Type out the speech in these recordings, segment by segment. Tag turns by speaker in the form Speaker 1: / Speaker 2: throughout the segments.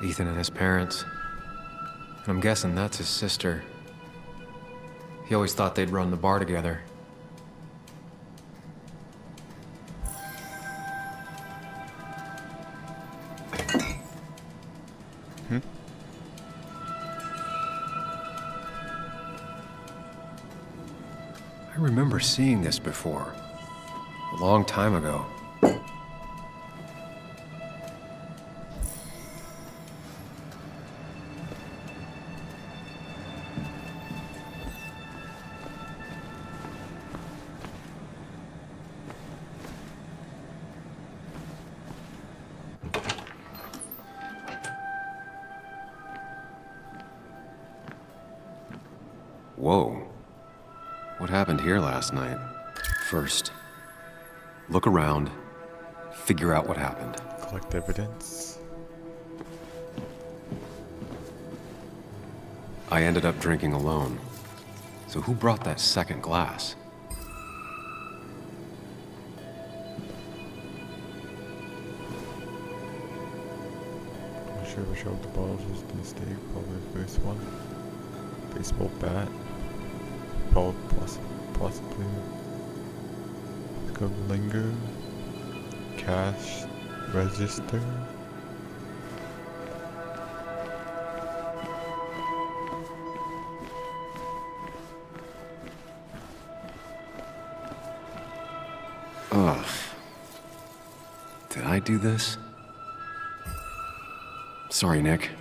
Speaker 1: Ethan and his parents. And I'm guessing that's his sister. He always thought they'd run the bar together. I remember seeing this before. A long time ago. Whoa. What happened here last night? First, look around, figure out what happened.
Speaker 2: Collect evidence.
Speaker 1: I ended up drinking alone. So who brought that second glass?
Speaker 2: I'm sure we showed the bottles was a mistake. Probably the first one. Baseball bat. Possibly. Go linger. Cash register.
Speaker 1: Ugh. Did I do this? Sorry, Nick.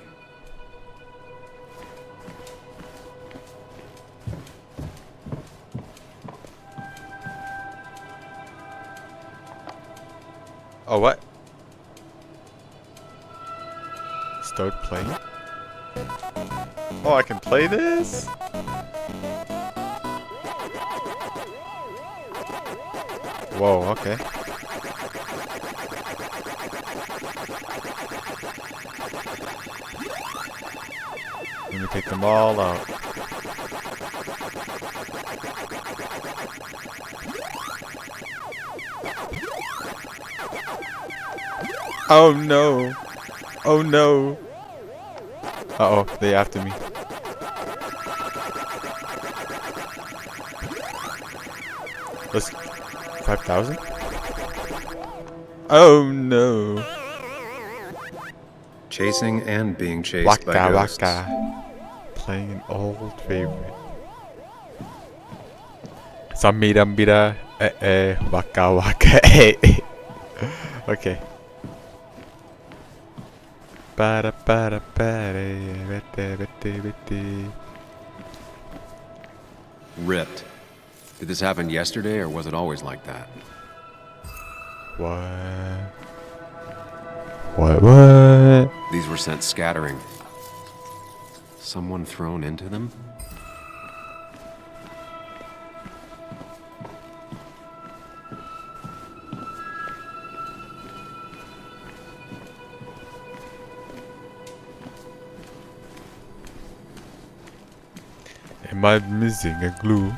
Speaker 2: Oh, what? Start playing? Oh, I can play this? Whoa, okay. Let me take them all out. Oh no! Oh no! Uh-oh, they after me. Let's 5,000? Oh no!
Speaker 1: Chasing and being chased
Speaker 2: Waka
Speaker 1: by ghosts.
Speaker 2: waka. Playing an old favorite. Samira mira, waka waka, Okay. Para para para, vete.
Speaker 1: Ripped. Did this happen yesterday, or was it always like that?
Speaker 2: What?
Speaker 1: These were sent scattering. Someone thrown into them?
Speaker 2: Am I missing a glue?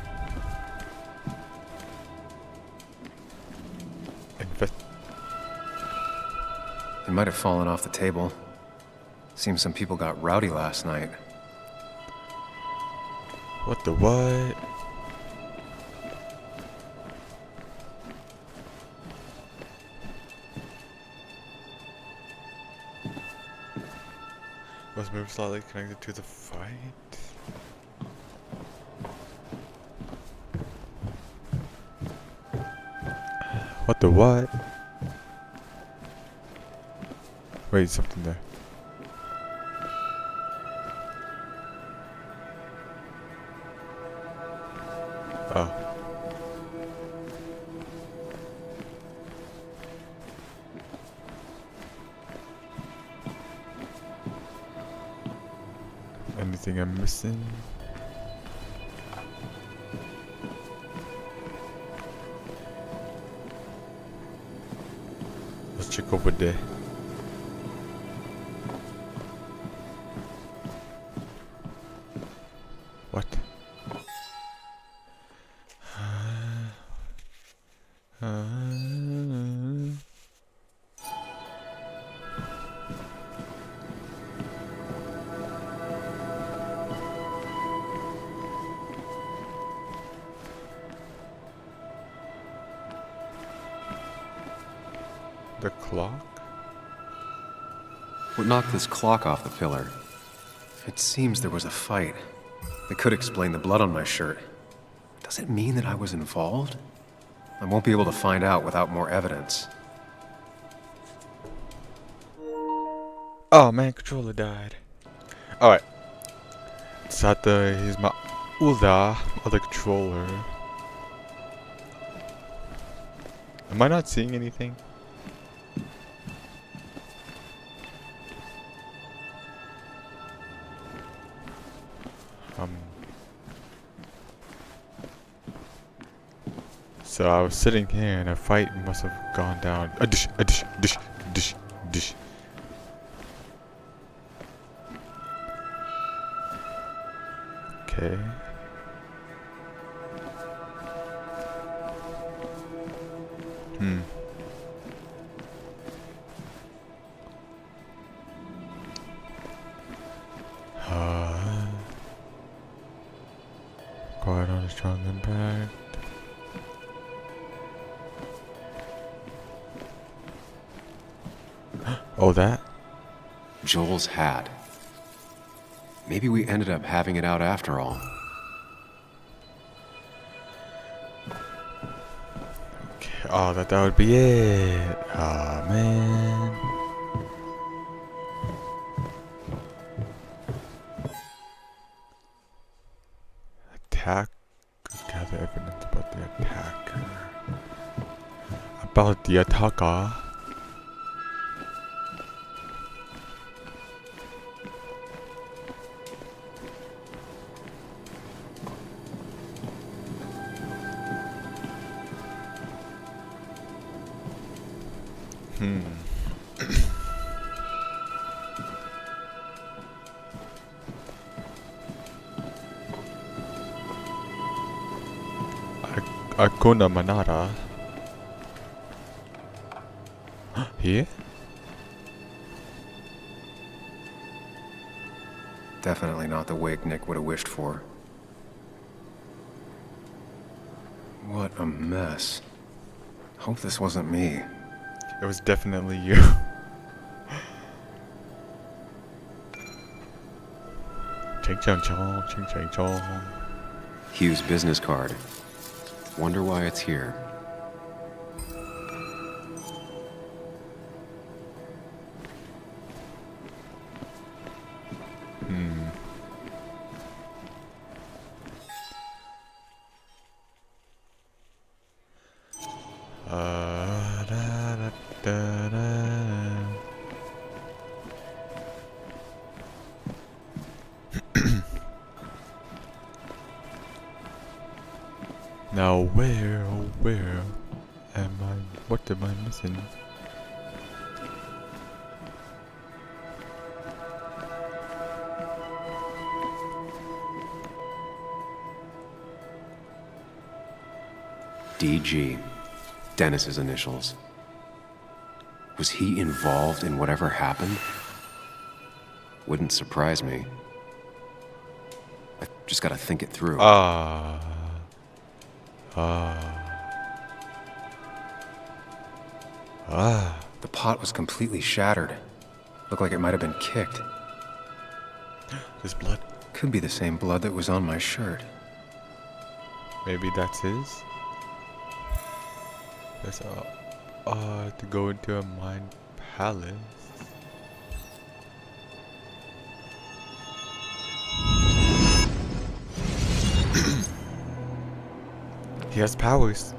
Speaker 1: It might have fallen off the table. Seems some people got rowdy last night.
Speaker 2: What the what? Was move slightly connected to the fight? What the what? Wait, something there. Oh. Anything I'm missing? Let's check over there. What? The clock?
Speaker 1: What knocked this clock off the pillar? It seems there was a fight. It could explain the blood on my shirt. Does it mean that I was involved? I won't be able to find out without more evidence.
Speaker 2: Oh man, controller died. Alright. Sata, he's my other controller. Am I not seeing anything? So I was sitting here and a fight must have gone down. A dish. Okay. Quite on a strong impact. Oh, that?
Speaker 1: Joel's hat. Maybe we ended up having it out after all.
Speaker 2: Okay. Oh, that would be it. Oh, man. Attack. Gather evidence about the attacker. About the attacker. Akuna Manara. Here?
Speaker 1: Definitely not the wake Nick would have wished for. What a mess. Hope this wasn't me.
Speaker 2: It was definitely you. Ching chong chong, ching chong chong.
Speaker 1: Hugh's business card. Wonder why it's here.
Speaker 2: Now where, oh where am I? What am I missing?
Speaker 1: DG. Dennis's initials. Was he involved in whatever happened? Wouldn't surprise me. I've just gotta think it through. The pot was completely shattered. Looked like it might have been kicked.
Speaker 2: There's blood.
Speaker 1: Could be the same blood that was on my shirt.
Speaker 2: Maybe that's his? That's to go into a mind palace. He has powers.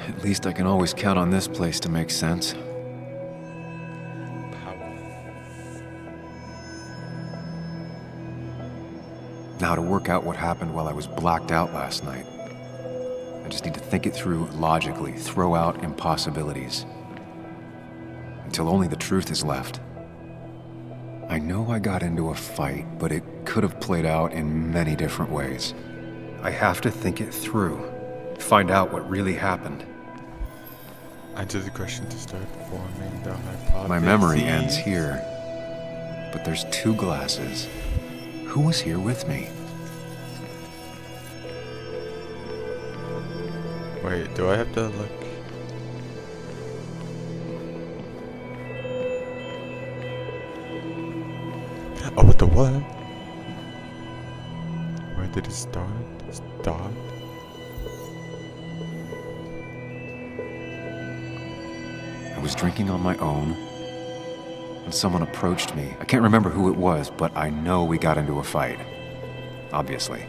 Speaker 1: At least I can always count on this place to make sense. Now to work out what happened while I was blacked out last night. I just need to think it through logically, throw out impossibilities. Until only the truth is left. I know I got into a fight, but it could have played out in many different ways. I have to think it through. Find out what really happened.
Speaker 2: Answer the question to start forming the hypothesis.
Speaker 1: My memory ends here. But there's 2 glasses. Who was here with me?
Speaker 2: Wait, do I have to look? Oh, what the what? Where did it start? Start?
Speaker 1: I was drinking on my own, and someone approached me. I can't remember who it was, but I know we got into a fight. Obviously.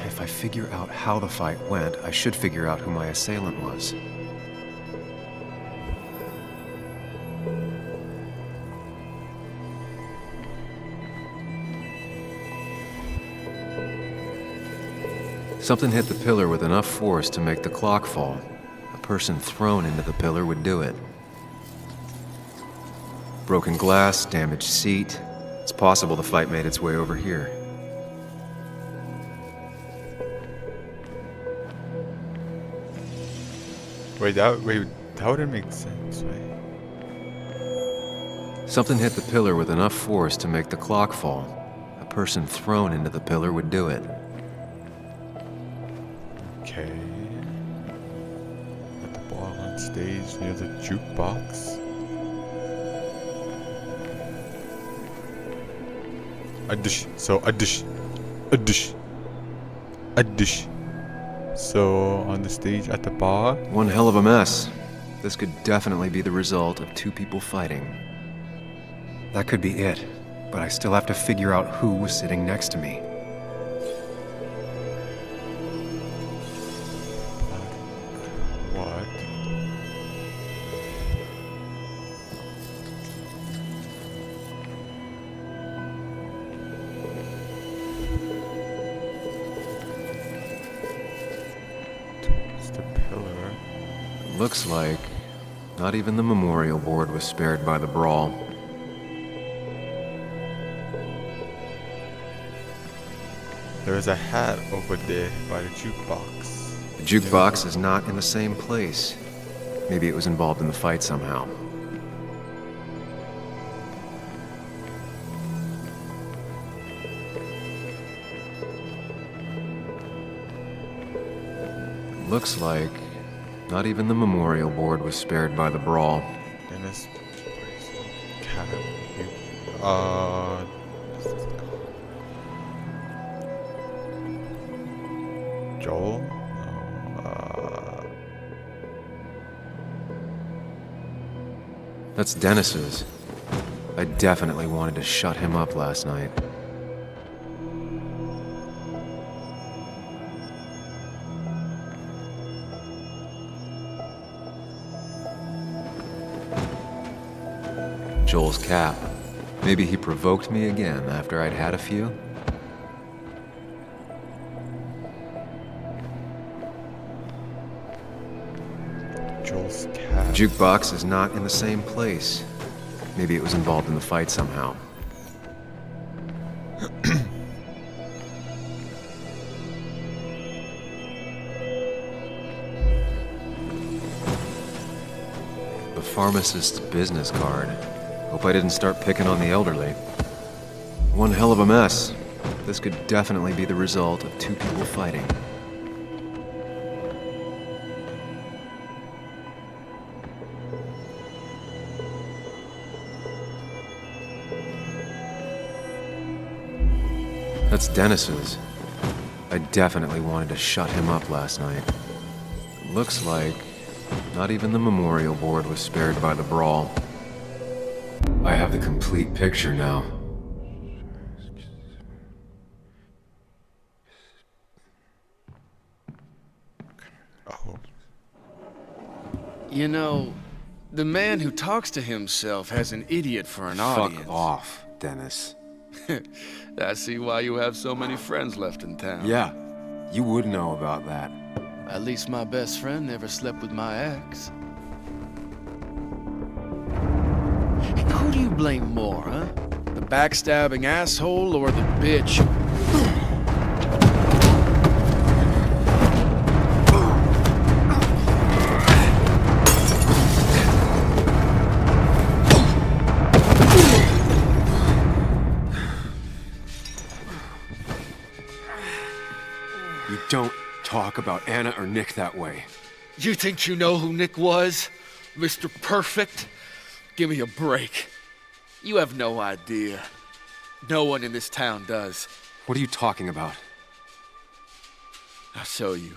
Speaker 1: If I figure out how the fight went, I should figure out who my assailant was. Something hit the pillar with enough force to make the clock fall. A person thrown into the pillar would do it. Broken glass, damaged seat. It's possible the fight made its way over here.
Speaker 2: Wait, that wouldn't make sense, right?
Speaker 1: Something hit the pillar with enough force to make the clock fall. A person thrown into the pillar would do it.
Speaker 2: Okay. At the bar on stage near the jukebox. A dish. So a dish. A dish. A dish. So on the stage at the bar.
Speaker 1: One hell of a mess. This could definitely be the result of two people fighting. That could be it, but I still have to figure out who was sitting next to me.
Speaker 2: What? Towards the pillar.
Speaker 1: Looks like not even the memorial board was spared by the brawl.
Speaker 2: There's a hat over there by the jukebox.
Speaker 1: The jukebox is not in the same place. Maybe it was involved in the fight somehow. Looks like not even the memorial board was spared by the brawl.
Speaker 2: Dennis. Cat. Joel? No,
Speaker 1: That's Dennis's. I definitely wanted to shut him up last night. Joel's cap. Maybe he provoked me again after I'd had a few?
Speaker 2: Joel's cat.
Speaker 1: Jukebox is not in the same place. Maybe it was involved in the fight somehow. The pharmacist's business card. Hope I didn't start picking on the elderly. One hell of a mess. This could definitely be the result of two people fighting. That's Dennis's. I definitely wanted to shut him up last night. Looks like not even the memorial board was spared by the brawl. I have the complete picture now.
Speaker 2: Oh.
Speaker 3: You know, the man who talks to himself has an idiot for an audience.
Speaker 1: Fuck off, Dennis.
Speaker 3: I see why you have so many friends left in town.
Speaker 1: Yeah, you would know about that.
Speaker 3: At least my best friend never slept with my ex. Who do you blame more, huh? The backstabbing asshole or the bitch?
Speaker 1: talk about Anna or Nick that way.
Speaker 3: You think you know who Nick was? Mr. Perfect? Give me a break. You have no idea. No one in this town does.
Speaker 1: What are you talking about?
Speaker 3: I'll show you.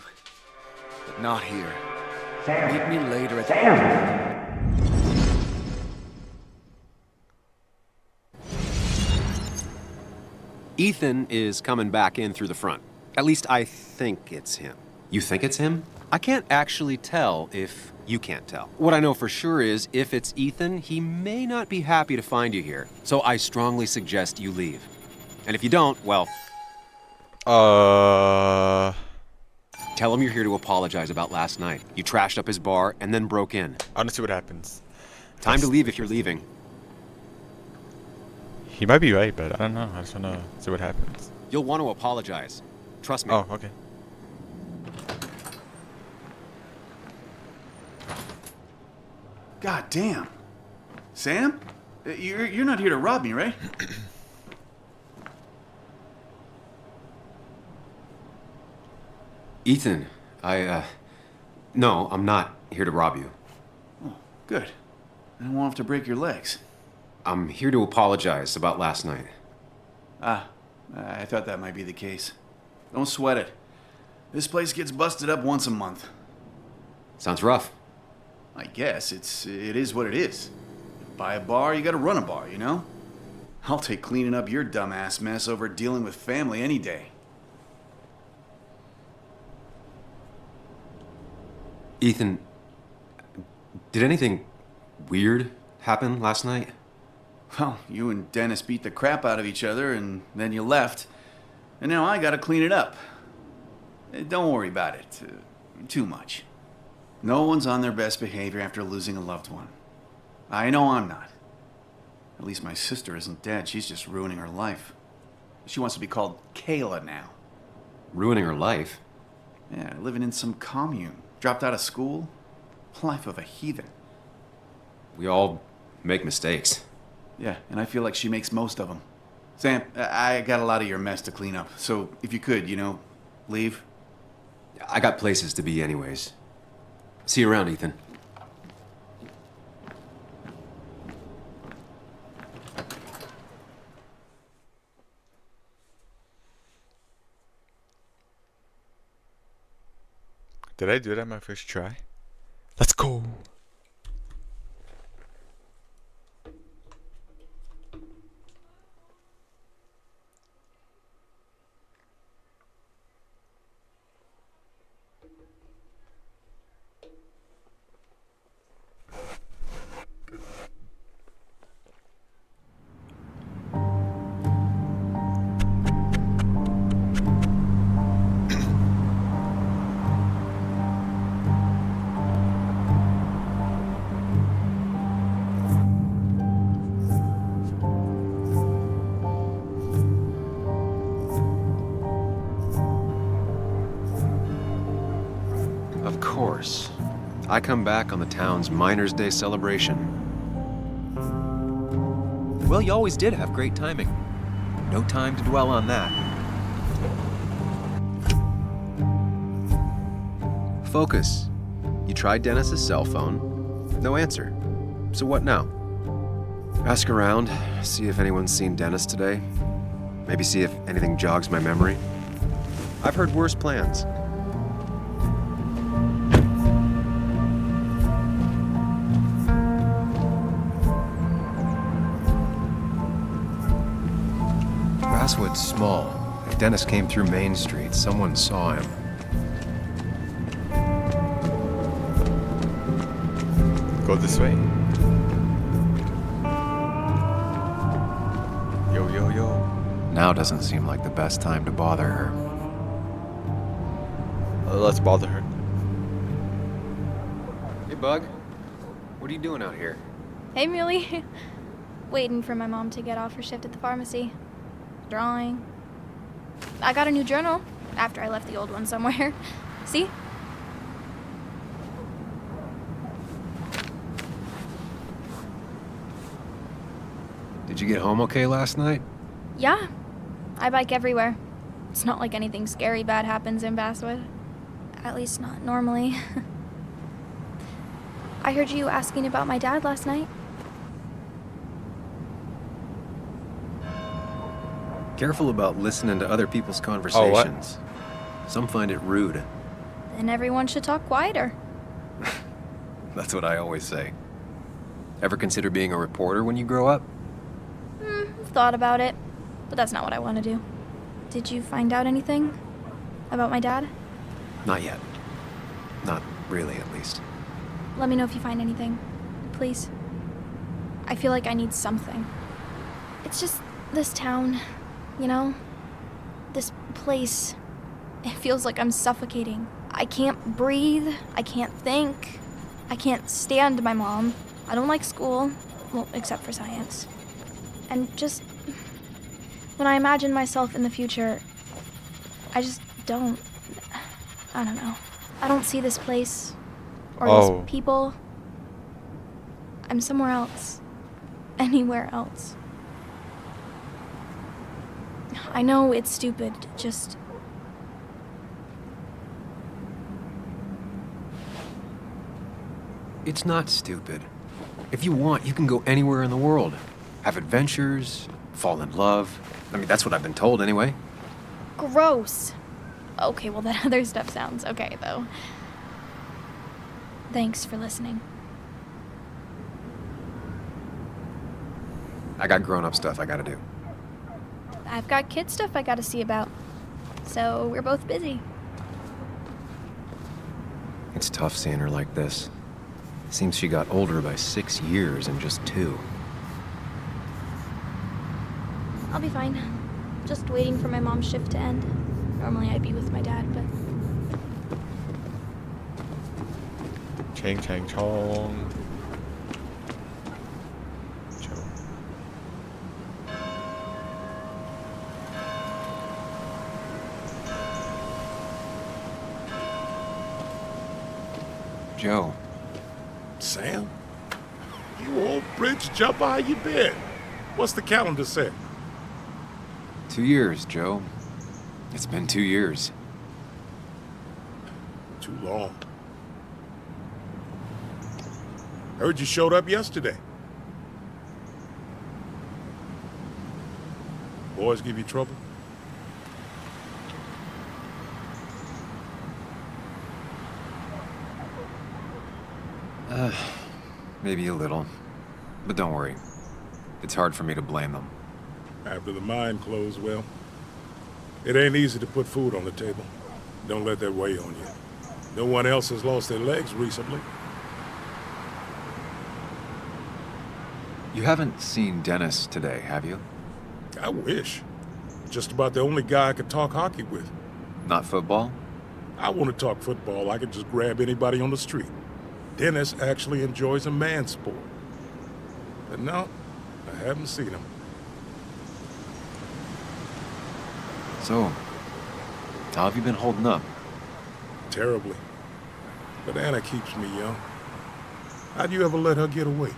Speaker 3: But not here. Meet me later at the...
Speaker 4: Ethan is coming back in through the front. At least I think it's him.
Speaker 1: You think it's him?
Speaker 4: I can't actually tell if you can't tell. What I know for sure is if it's Ethan, he may not be happy to find you here. So I strongly suggest you leave. And if you don't, well, tell him you're here to apologize about last night. You trashed up his bar and then broke in.
Speaker 2: I want to see what happens.
Speaker 4: Time to leave if you're leaving.
Speaker 2: He might be right, but I don't know. I just want to see what happens.
Speaker 4: You'll want to apologize. Trust me.
Speaker 2: Oh, okay.
Speaker 5: God damn. Sam? You're not here to rob me, right?
Speaker 1: Ethan, no, I'm not here to rob you.
Speaker 5: Oh, good. I don't want to break your legs.
Speaker 1: I'm here to apologize about last night.
Speaker 5: Ah, I thought that might be the case. Don't sweat it. This place gets busted up once a month.
Speaker 1: Sounds rough.
Speaker 5: I guess it is what it is. Buy a bar, you gotta run a bar, you know? I'll take cleaning up your dumbass mess over dealing with family any day.
Speaker 1: Ethan, did anything weird happen last night?
Speaker 5: Well, you and Dennis beat the crap out of each other, and then you left. And now I gotta clean it up. Don't worry about it too much. No one's on their best behavior after losing a loved one. I know I'm not. At least my sister isn't dead. She's just ruining her life. She wants to be called Kayla now.
Speaker 1: Ruining her life?
Speaker 5: Yeah, living in some commune. Dropped out of school. Life of a heathen.
Speaker 1: We all make mistakes.
Speaker 5: Yeah, and I feel like she makes most of them. Sam, I got a lot of your mess to clean up. So if you could, leave.
Speaker 1: I got places to be anyways. See you around, Ethan.
Speaker 2: Did I do that my first try? Let's go.
Speaker 1: Of course. I come back on the town's Miners' Day celebration.
Speaker 4: Well, you always did have great timing. No time to dwell on that.
Speaker 1: Focus. You tried Dennis's cell phone. No answer. So what now? Ask around, see if anyone's seen Dennis today. Maybe see if anything jogs my memory. I've heard worse plans. Basswood's small. If Dennis came through Main Street, someone saw him.
Speaker 2: Go this way. Yo, yo, yo.
Speaker 1: Now doesn't seem like the best time to bother her.
Speaker 2: Let's bother her.
Speaker 1: Hey, Bug. What are you doing out here?
Speaker 6: Hey, Muley. Waiting for my mom to get off her shift at the pharmacy. Drawing. I got a new journal after I left the old one somewhere. See?
Speaker 1: Did you get home okay last night?
Speaker 6: Yeah. I bike everywhere. It's not like anything scary bad happens in Basswood. At least not normally. I heard you asking about my dad last night.
Speaker 4: Careful about listening to other people's conversations. Some find it rude.
Speaker 6: Then everyone should talk quieter.
Speaker 4: That's what I always say. Ever consider being a reporter when you grow up?
Speaker 6: I've thought about it, but that's not what I want to do. Did you find out anything about my dad?
Speaker 4: Not yet. Not really, at least.
Speaker 6: Let me know if you find anything, please. I feel like I need something. It's just this town, you know? This place. It feels like I'm suffocating. I can't breathe. I can't think. I can't stand my mom. I don't like school. Well, except for science. And just... when I imagine myself in the future, I just don't... I don't know. I don't see this place. Or
Speaker 2: Oh.
Speaker 6: these people. I'm somewhere else. Anywhere else. I know it's stupid, just...
Speaker 4: It's not stupid. If you want, you can go anywhere in the world. Have adventures, fall in love. I mean, that's what I've been told anyway.
Speaker 6: Gross. Okay, well, that other stuff sounds okay, though. Thanks for listening.
Speaker 4: I got grown-up stuff I gotta do.
Speaker 6: I've got kid stuff I gotta see about. So we're both busy.
Speaker 4: It's tough seeing her like this. Seems she got older by 6 years in just 2.
Speaker 6: I'll be fine. Just waiting for my mom's shift to end. Normally I'd be with my dad, but...
Speaker 2: Chang chang chong. Joe.
Speaker 4: Joe,
Speaker 7: Sam? You old bridge jumper, how you been? What's the calendar say?
Speaker 4: 2 years, Joe. It's been 2 years.
Speaker 7: Too long. Heard you showed up yesterday. Boys give you trouble?
Speaker 1: Maybe a little. But don't worry. It's hard for me to blame them.
Speaker 7: After the mine closed, well, it ain't easy to put food on the table. Don't let that weigh on you. No one else has lost their legs recently.
Speaker 1: You haven't seen Dennis today, have you?
Speaker 7: I wish. Just about the only guy I could talk hockey with.
Speaker 1: Not football?
Speaker 7: I want to talk football. I could just grab anybody on the street. Dennis actually enjoys a man's sport. But no, I haven't seen him.
Speaker 1: So, how have you been holding up?
Speaker 7: Terribly. But Anna keeps me young. How'd you ever let her get away?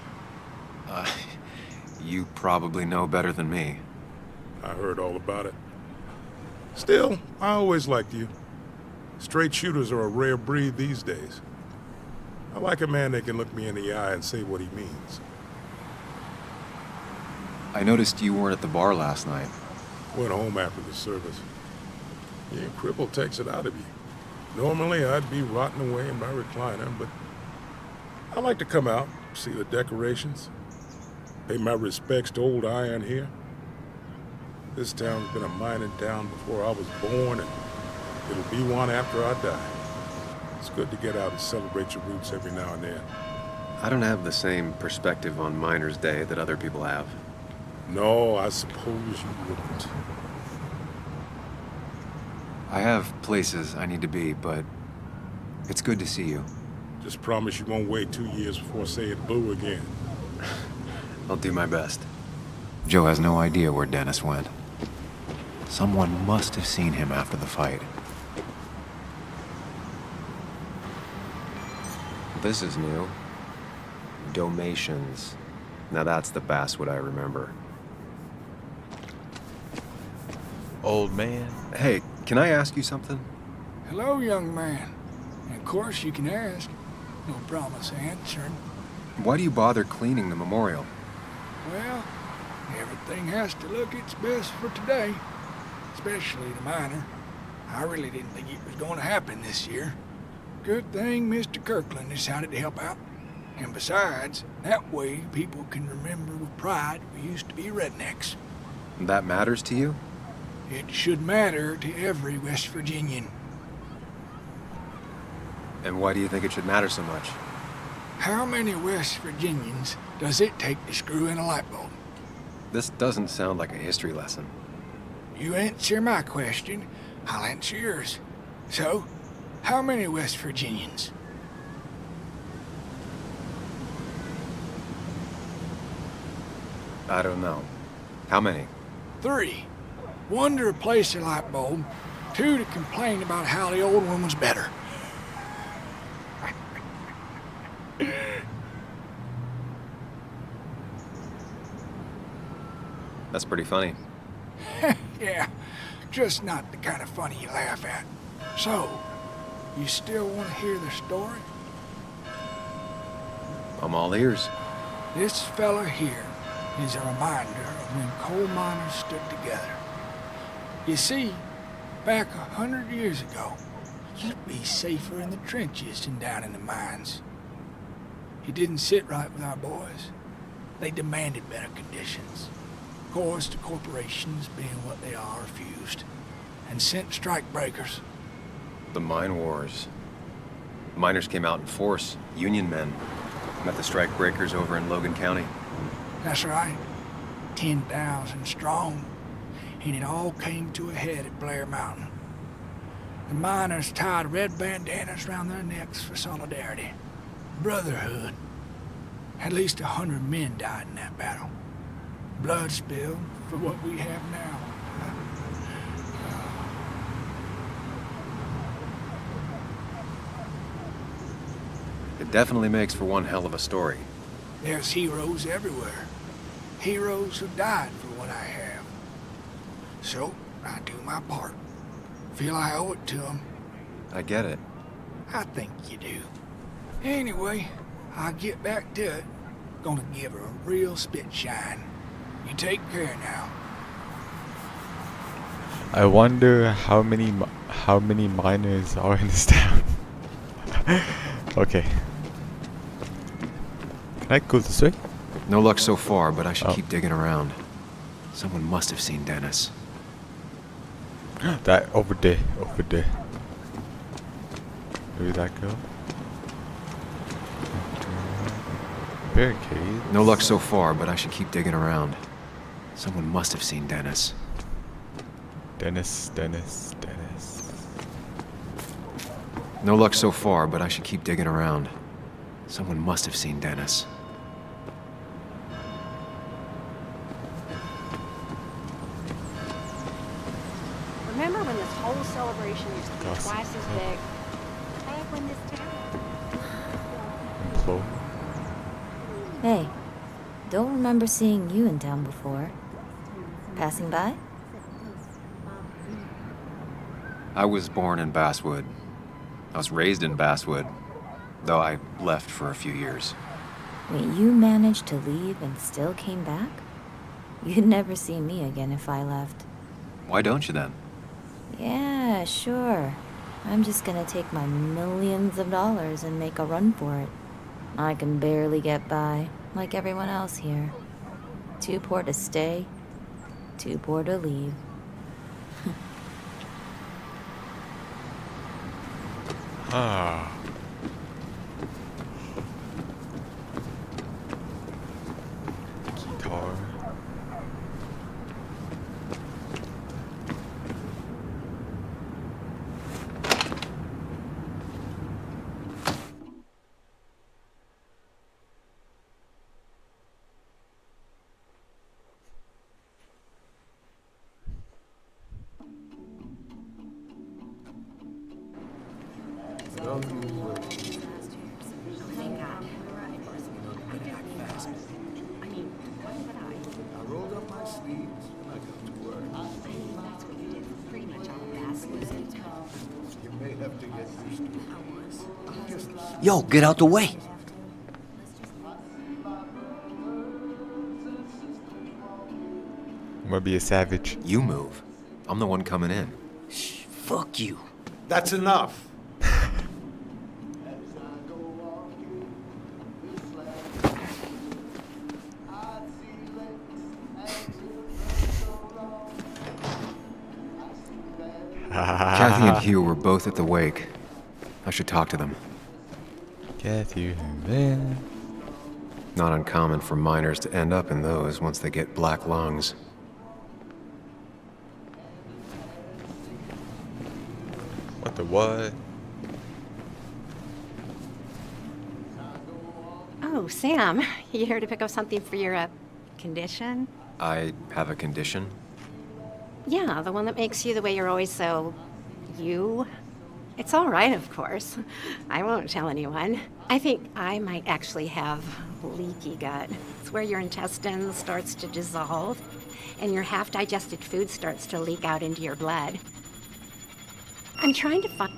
Speaker 1: You probably know better than me.
Speaker 7: I heard all about it. Still, I always liked you. Straight shooters are a rare breed these days. I like a man that can look me in the eye and say what he means.
Speaker 1: I noticed you weren't at the bar last night.
Speaker 7: Went home after the service. Being crippled takes it out of you. Normally, I'd be rotting away in my recliner, but I like to come out, see the decorations, pay my respects to old Iron here. This town's been a mining town before I was born, and it'll be one after I die. It's good to get out and celebrate your roots every now and then.
Speaker 4: I don't have the same perspective on Miners' Day that other people have.
Speaker 7: No, I suppose you wouldn't.
Speaker 1: I have places I need to be, but it's good to see you.
Speaker 7: Just promise you won't wait 2 years before saying boo again.
Speaker 4: I'll do my best.
Speaker 1: Joe has no idea where Dennis went. Someone must have seen him after the fight.
Speaker 4: This is new. Domations. Now that's the basswood I remember.
Speaker 2: Old man.
Speaker 4: Hey, can I ask you something?
Speaker 8: Hello, young man. And of course, you can ask. No promise answering.
Speaker 1: Why do you bother cleaning the memorial?
Speaker 8: Well, everything has to look its best for today. Especially the miner. I really didn't think it was going to happen this year. Good thing Mr. Kirkland decided to help out. And besides, that way people can remember with pride we used to be rednecks.
Speaker 1: That matters to you?
Speaker 8: It should matter to every West Virginian.
Speaker 1: And why do you think it should matter so much?
Speaker 8: How many West Virginians does it take to screw in a light bulb?
Speaker 1: This doesn't sound like a history lesson.
Speaker 8: You answer my question, I'll answer yours. So, how many West Virginians?
Speaker 1: I don't know. How many?
Speaker 8: 3. 1 to replace the light bulb, 2 to complain about how the old one was better.
Speaker 1: That's pretty funny.
Speaker 8: Yeah, just not the kind of funny you laugh at. So, you still want to hear the story?
Speaker 1: I'm all ears.
Speaker 8: This fella here is a reminder of when coal miners stood together. You see, back 100 years ago, you'd be safer in the trenches than down in the mines. It didn't sit right with our boys. They demanded better conditions. Of course, the corporations, being what they are, refused and sent strike breakers.
Speaker 1: The mine wars. Miners came out in force. Union men. Met the strike breakers over in Logan County.
Speaker 8: That's right. 10,000 strong. And it all came to a head at Blair Mountain. The miners tied red bandanas around their necks for solidarity. Brotherhood. At least 100 men died in that battle. Blood spilled for what we have now.
Speaker 1: It definitely makes for one hell of a story.
Speaker 8: There's heroes everywhere. Heroes who died for what I have. So, I do my part. Feel I owe it to them.
Speaker 1: I get it.
Speaker 8: I think you do. Anyway, I'll get back to it. Gonna give her a real spit shine. You take care now.
Speaker 2: I wonder how many miners are in this town. Okay. Can I go this way?
Speaker 1: No luck so far, but I should
Speaker 2: Oh.
Speaker 1: keep digging around. Someone must have seen Dennis.
Speaker 2: That over there, over there. Maybe that girl. Barricade.
Speaker 1: No luck so far, but I should keep digging around. Someone must have seen Dennis.
Speaker 2: Dennis.
Speaker 1: No luck so far, but I should keep digging around. Someone must have seen Dennis.
Speaker 9: Remember when this whole celebration used to be
Speaker 2: Gossip.
Speaker 9: twice as big? Back when this town...
Speaker 2: Implore.
Speaker 10: Hey, don't remember seeing you in town before. Passing by?
Speaker 1: I was born in Basswood. I was raised in Basswood, though I left for a few years.
Speaker 10: Wait, you managed to leave and still came back? You'd never see me again if I left.
Speaker 1: Why don't you then?
Speaker 10: Yeah, sure. I'm just gonna take my millions of dollars and make a run for it. I can barely get by, like everyone else here. Too poor to stay, too poor to leave.
Speaker 2: Ah. Guitar.
Speaker 5: I rolled up my sleeves and I got to work.
Speaker 9: Pretty much all of Bass was in town.
Speaker 5: You may have to get used to it.
Speaker 11: Yo, get out the way.
Speaker 2: I'm gonna be a savage.
Speaker 1: You move. I'm the one coming in.
Speaker 11: Fuck you.
Speaker 12: That's enough.
Speaker 1: Kathy and Hugh were both at the wake. I should talk to them.
Speaker 2: Kathy and Ben.
Speaker 1: Not uncommon for miners to end up in those once they get black lungs.
Speaker 2: What the what?
Speaker 9: Oh, Sam, you here to pick up something for your, condition?
Speaker 1: I have a condition?
Speaker 9: Yeah, the one that makes you the way you're always so... you? It's all right, of course. I won't tell anyone. I think I might actually have leaky gut. It's where your intestine starts to dissolve, and your half-digested food starts to leak out into your blood. I'm trying to find...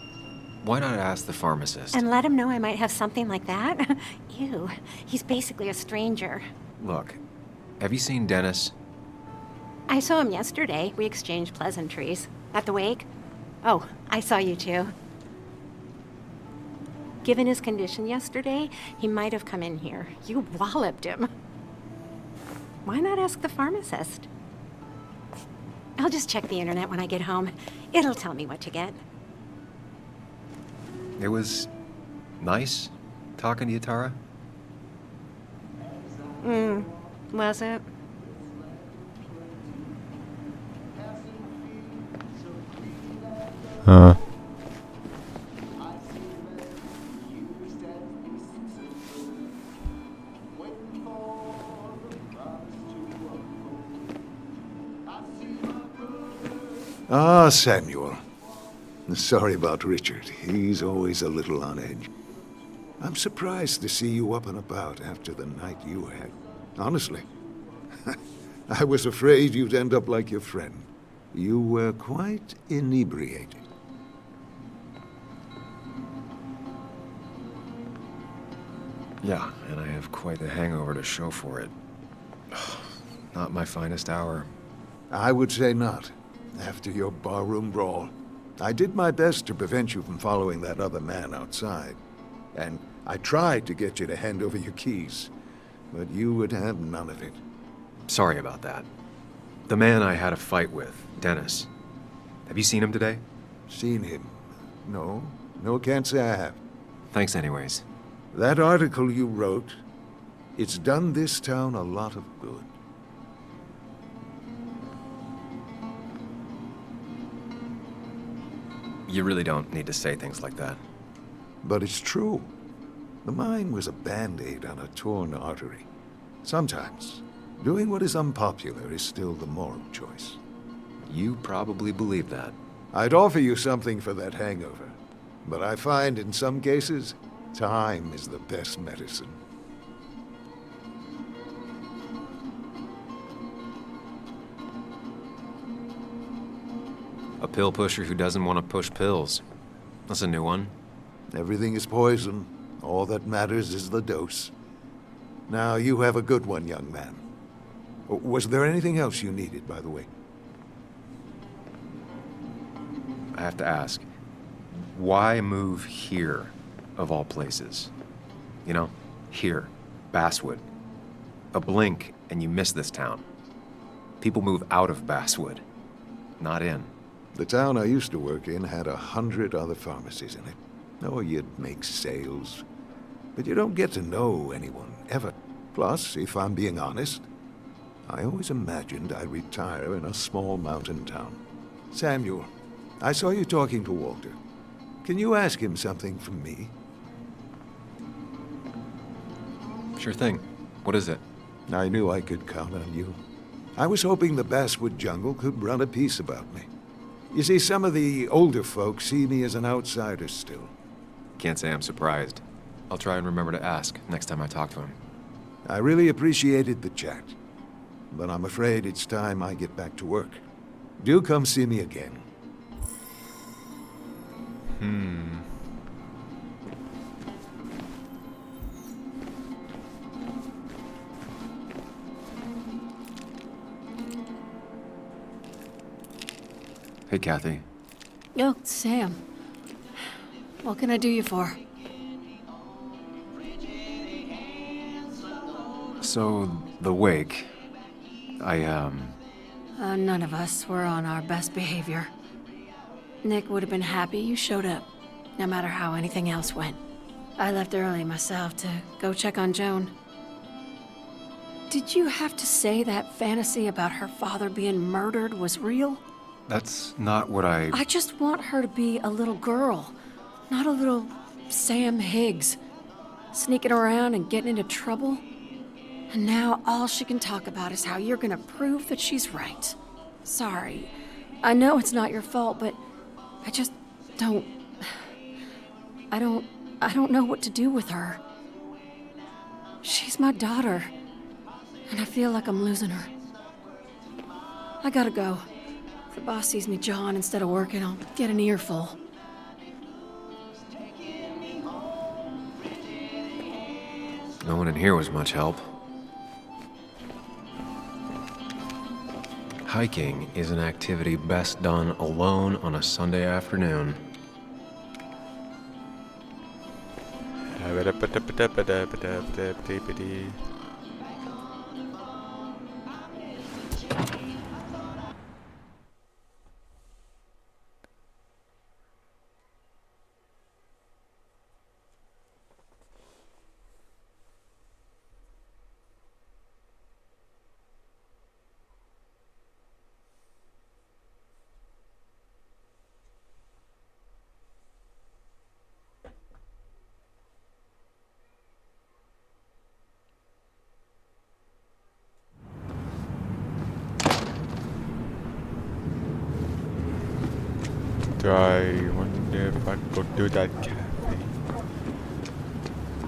Speaker 1: Why not ask the pharmacist?
Speaker 9: And let him know I might have something like that? Ew, he's basically a stranger.
Speaker 1: Look, have you seen Dennis?
Speaker 9: I saw him yesterday. We exchanged pleasantries. At the wake? Oh, I saw you too. Given his condition yesterday, he might have come in here. You walloped him. Why not ask the pharmacist? I'll just check the internet when I get home. It'll tell me what to get.
Speaker 1: It was nice talking to you, Tara.
Speaker 9: Was it?
Speaker 2: Huh.
Speaker 12: Ah, Samuel. Sorry about Richard. He's always a little on edge. I'm surprised to see you up and about after the night you had. Honestly. I was afraid you'd end up like your friend. You were quite inebriated.
Speaker 1: Yeah, and I have quite the hangover to show for it. Not my finest hour.
Speaker 12: I would say not. After your barroom brawl. I did my best to prevent you from following that other man outside. And I tried to get you to hand over your keys. But you would have none of it.
Speaker 1: Sorry about that. The man I had a fight with, Dennis. Have you seen him today?
Speaker 12: Seen him? No. No, can't say I have.
Speaker 1: Thanks anyways.
Speaker 12: That article you wrote, it's done this town a lot of good.
Speaker 1: You really don't need to say things like that.
Speaker 12: But it's true. The mine was a band-aid on a torn artery. Sometimes, doing what is unpopular is still the moral choice.
Speaker 1: You probably believe that.
Speaker 12: I'd offer you something for that hangover, but I find in some cases, time is the best medicine.
Speaker 1: A pill pusher who doesn't want to push pills. That's a new one.
Speaker 12: Everything is poison. All that matters is the dose. Now, you have a good one, young man. Was there anything else you needed, by the way?
Speaker 1: I have to ask, why move here, of all places? You know, here, Basswood. A blink and you miss this town. People move out of Basswood, not in.
Speaker 12: The town I used to work in had 100 other pharmacies in it. Oh, you'd make sales. But you don't get to know anyone, ever. Plus, if I'm being honest, I always imagined I'd retire in a small mountain town. Samuel, I saw you talking to Walter. Can you ask him something from me?
Speaker 1: Sure thing. What is it?
Speaker 12: I knew I could count on you. I was hoping the Basswood jungle could run a piece about me. You see, some of the older folks see me as an outsider still.
Speaker 1: Can't say I'm surprised. I'll try and remember to ask next time I talk to him.
Speaker 12: I really appreciated the chat, but I'm afraid it's time I get back to work. Do come see me again.
Speaker 1: Hey, Kathy.
Speaker 9: Oh, Sam. What can I do you for?
Speaker 1: So, the wake.
Speaker 9: None of us were on our best behavior. Nick would have been happy you showed up, no matter how anything else went. I left early myself to go check on Joan. Did you have to say that fantasy about her father being murdered was real?
Speaker 1: That's not what
Speaker 9: I just want her to be a little girl, not a little Sam Higgs, sneaking around and getting into trouble. And now all she can talk about is how you're gonna prove that she's right. Sorry. I know it's not your fault, but I just don't... I don't know what to do with her. She's my daughter, and I feel like I'm losing her. I gotta go. If the boss sees me jawing instead of working, I'll get an earful.
Speaker 1: No one in here was much help. Hiking is an activity best done alone on a Sunday afternoon.
Speaker 2: Do I wonder if I could go do that cafe?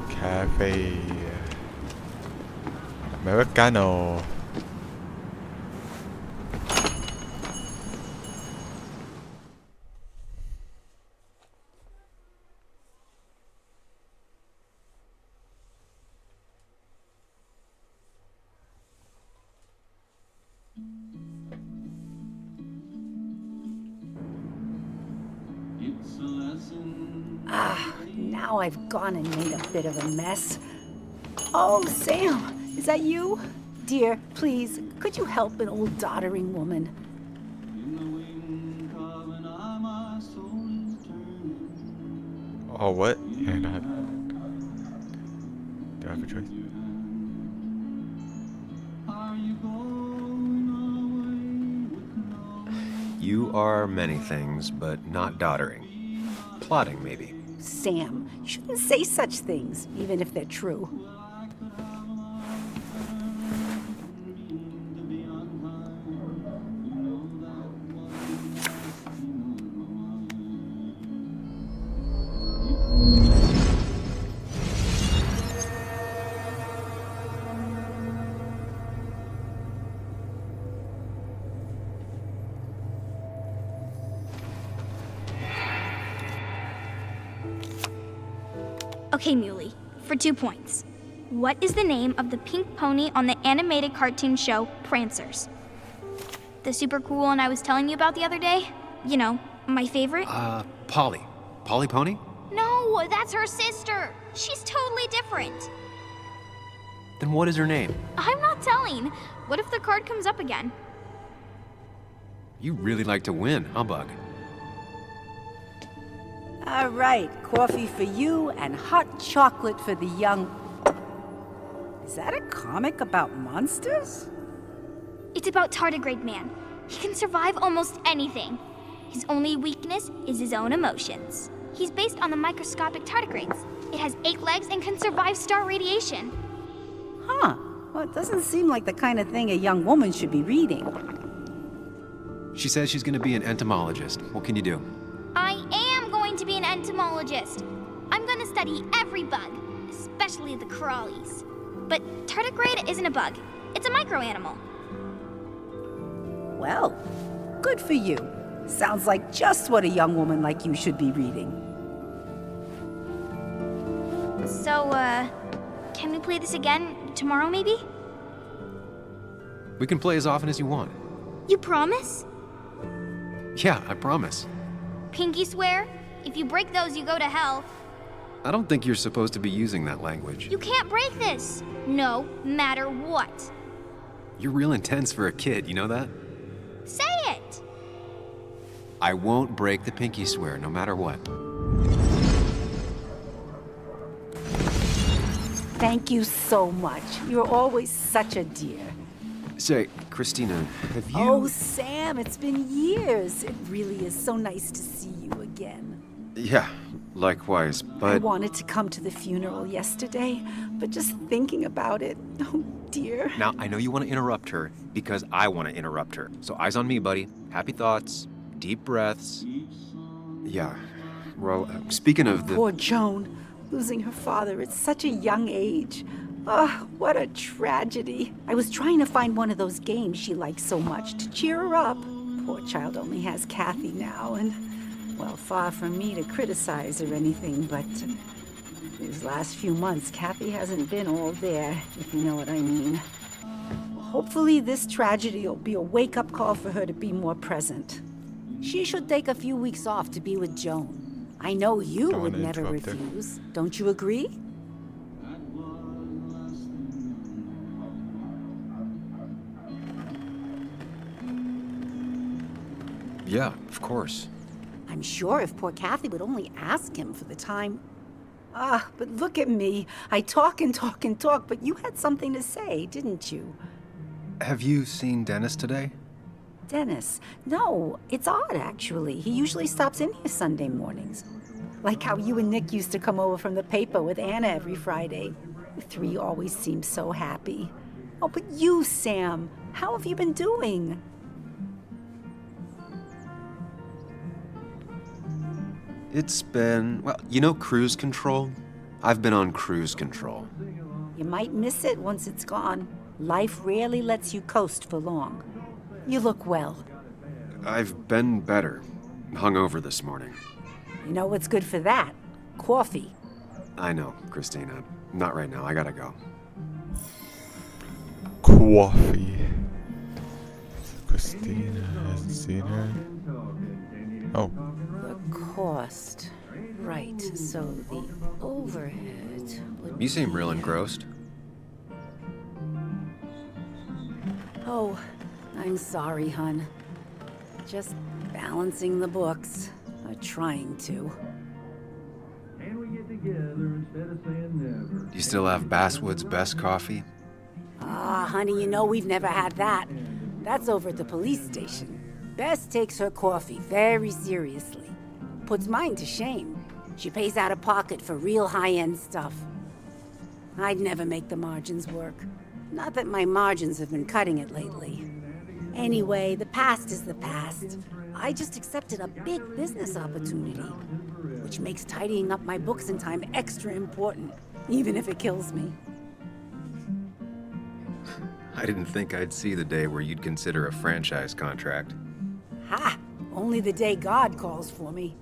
Speaker 2: Cafe Americano.
Speaker 13: Now I've gone and made a bit of a mess. Oh, Sam, is that you? Dear, please, could you help an old doddering woman?
Speaker 2: Oh, what? Yeah, no. Do I have a choice?
Speaker 4: You are many things, but not doddering. Plotting, maybe.
Speaker 13: Sam, you shouldn't say such things, even if they're true.
Speaker 6: Okay, Muley, for 2 points. What is the name of the pink pony on the animated cartoon show Prancers? The super cool one I was telling you about the other day? You know, my favorite?
Speaker 4: Polly. Polly Pony?
Speaker 6: No, that's her sister. She's totally different.
Speaker 4: Then what is her name?
Speaker 6: I'm not telling. What if the card comes up again?
Speaker 4: You really like to win, huh, Bug?
Speaker 13: All right, coffee for you and hot chocolate for the young... Is that a comic about monsters?
Speaker 6: It's about Tardigrade Man. He can survive almost anything. His only weakness is his own emotions. He's based on the microscopic tardigrades. It has 8 legs and can survive star radiation.
Speaker 13: Huh. Well, it doesn't seem like the kind of thing a young woman should be reading.
Speaker 4: She says she's going to be an entomologist. What can you do?
Speaker 6: I am going to be an entomologist. I'm going to study every bug, especially the crawlies. But tardigrade isn't a bug. It's a microanimal.
Speaker 13: Well, good for you. Sounds like just what a young woman like you should be reading.
Speaker 6: So, can we play this again tomorrow, maybe?
Speaker 4: We can play as often as you want.
Speaker 6: You promise?
Speaker 1: Yeah, I promise.
Speaker 14: Pinky swear? If you break those, you go to hell.
Speaker 1: I don't think you're supposed to be using that language.
Speaker 14: You can't break this. No matter what.
Speaker 1: You're real intense for a kid, you know that?
Speaker 14: Say it.
Speaker 1: I won't break the pinky swear, no matter what.
Speaker 13: Thank you so much. You're always such a dear.
Speaker 1: Say, Christina, have you...
Speaker 13: Oh, Sam, it's been years. It really is so nice to see you again.
Speaker 1: Yeah, likewise,
Speaker 13: I
Speaker 1: but...
Speaker 13: wanted to come to the funeral yesterday, but just thinking about it, oh dear.
Speaker 1: Now, I know you want to interrupt her because I want to interrupt her. So eyes on me, buddy. Happy thoughts, deep breaths. Yeah, well, speaking of the...
Speaker 13: Poor Joan, losing her father at such a young age. Oh, what a tragedy. I was trying to find one of those games she likes so much to cheer her up. Poor child only has Kathy now, and, well, far from me to criticize or anything, but these last few months, Kathy hasn't been all there, if you know what I mean. Hopefully this tragedy will be a wake-up call for her to be more present. She should take a few weeks off to be with Joan. I know you
Speaker 2: Don't
Speaker 13: would
Speaker 2: wanna
Speaker 13: never
Speaker 2: interrupt her.
Speaker 13: refuse. Don't you agree?
Speaker 1: Yeah, of course.
Speaker 13: I'm sure if poor Kathy would only ask him for the time. Ah, but look at me. I talk and talk and talk, but you had something to say, didn't you?
Speaker 1: Have you seen Dennis today?
Speaker 13: Dennis. No, it's odd, actually. He usually stops in here Sunday mornings. Like how you and Nick used to come over from the paper with Anna every Friday. The three always seem so happy. Oh, but you, Sam, how have you been doing?
Speaker 1: It's been, well, you know cruise control? I've been on cruise control.
Speaker 13: You might miss it once it's gone. Life rarely lets you coast for long. You look well.
Speaker 1: I've been better. Hungover this morning.
Speaker 13: You know what's good for that? Coffee.
Speaker 1: I know, Christina. Not right now. I gotta go.
Speaker 2: Coffee. Christina hasn't seen her. Oh.
Speaker 13: The cost. Right, so the overhead would
Speaker 1: You seem
Speaker 13: be-
Speaker 1: real engrossed.
Speaker 13: Oh, I'm sorry, hun. Just balancing the books. Or trying to.
Speaker 1: Do you still have Basswood's best coffee?
Speaker 13: Ah, honey, you know we've never had that. That's over at the police station. Bess takes her coffee very seriously. Puts mine to shame. She pays out of pocket for real high-end stuff. I'd never make the margins work. Not that my margins have been cutting it lately. Anyway, the past is the past. I just accepted a big business opportunity, which makes tidying up my books in time extra important, even if it kills me.
Speaker 1: I didn't think I'd see the day where you'd consider a franchise contract.
Speaker 13: Ha! Only the day God calls for me.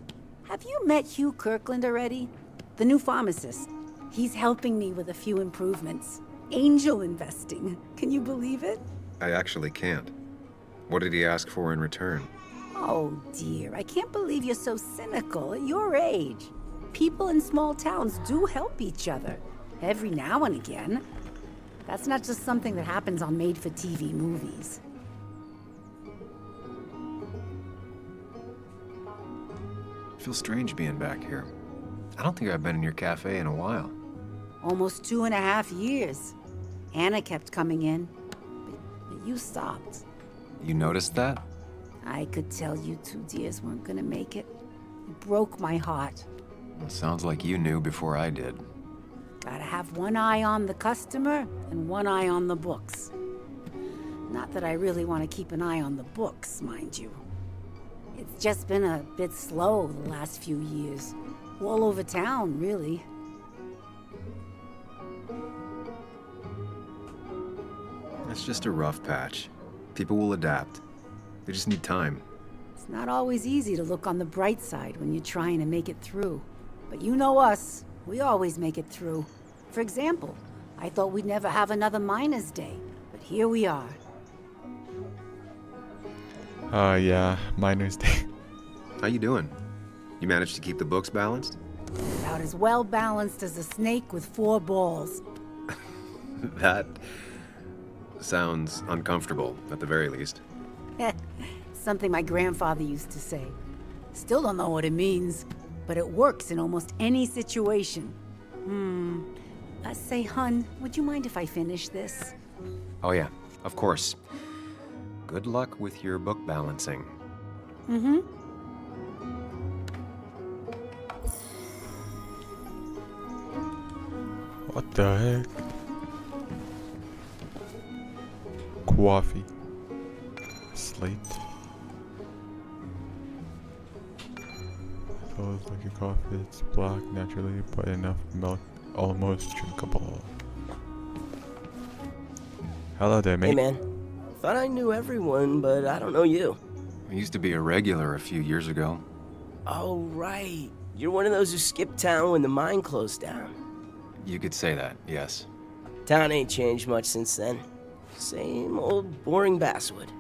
Speaker 13: Have you met Hugh Kirkland already? The new pharmacist. He's helping me with a few improvements. Angel investing. Can you believe it?
Speaker 1: I actually can't. What did he ask for in return?
Speaker 13: Oh dear, I can't believe you're so cynical at your age. People in small towns do help each other. Every now and again. That's not just something that happens on made-for-TV movies.
Speaker 1: It feels strange being back here. I don't think I've been in your cafe in a while.
Speaker 13: Almost 2.5 years. Anna kept coming in, but you stopped.
Speaker 1: You noticed that?
Speaker 13: I could tell you two dears weren't gonna make it. It broke my heart.
Speaker 1: Well, sounds like you knew before I did.
Speaker 13: Gotta have one eye on the customer and one eye on the books. Not that I really want to keep an eye on the books, mind you. It's just been a bit slow the last few years. All over town, really.
Speaker 1: It's just a rough patch. People will adapt. They just need time.
Speaker 13: It's not always easy to look on the bright side when you're trying to make it through. But you know us. We always make it through. For example, I thought we'd never have another Miners' Day, but here we are.
Speaker 2: Yeah, Miner's Day.
Speaker 4: How you doing? You managed to keep the books balanced?
Speaker 15: About as well balanced as a snake with 4 balls.
Speaker 4: That sounds uncomfortable, at the very least.
Speaker 15: Something my grandfather used to say. Still don't know what it means, but it works in almost any situation. Say, hun, would you mind if I finish this?
Speaker 4: Oh yeah, of course. Good luck with your book balancing.
Speaker 15: Mm-hmm.
Speaker 2: What the heck? Coffee. Slate. So it's like a coffee. It's black naturally, but enough milk, almost drinkable. Hello there, mate.
Speaker 11: Hey, man. Thought I knew everyone, but I don't know you.
Speaker 1: I used to be a regular a few years ago.
Speaker 11: Oh, right. You're one of those who skipped town when the mine closed down.
Speaker 1: You could say that, yes.
Speaker 11: Town ain't changed much since then. Same old boring basswood.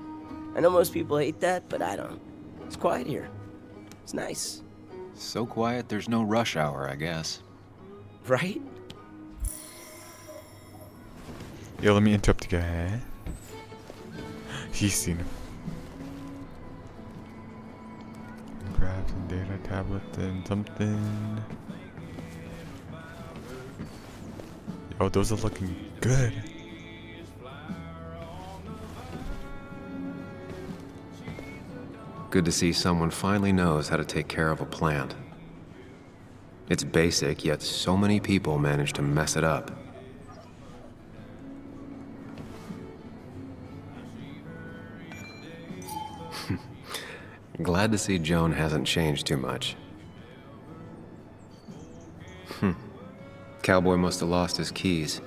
Speaker 11: I know most people hate that, but I don't. It's quiet here. It's nice.
Speaker 1: So quiet, there's no rush hour, I guess.
Speaker 11: Right?
Speaker 2: Yo, let me interrupt you guys. He's seen him. Grab some data tablet and something. Yo, those are looking good.
Speaker 1: Good to see someone finally knows how to take care of a plant. It's basic, yet so many people manage to mess it up. Glad to see Joan hasn't changed too much. Cowboy must have lost his keys.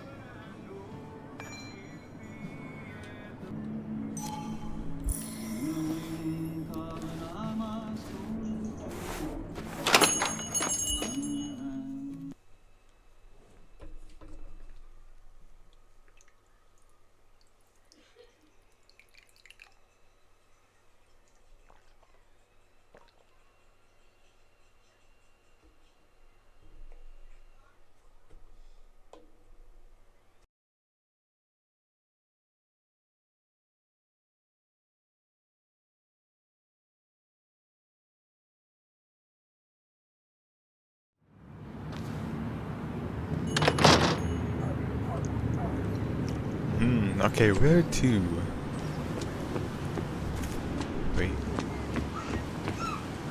Speaker 2: Okay, where to? Wait.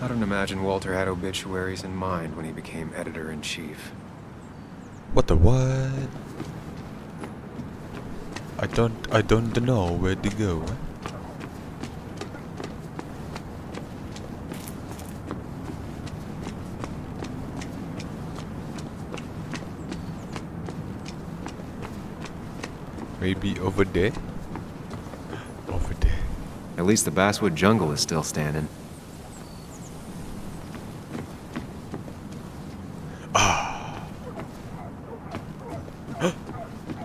Speaker 1: I don't imagine Walter had obituaries in mind when he became editor-in-chief.
Speaker 2: What the what? I don't know where to go. Maybe over there? Over there.
Speaker 1: At least the Basswood Jungle is still standing.
Speaker 2: Ah.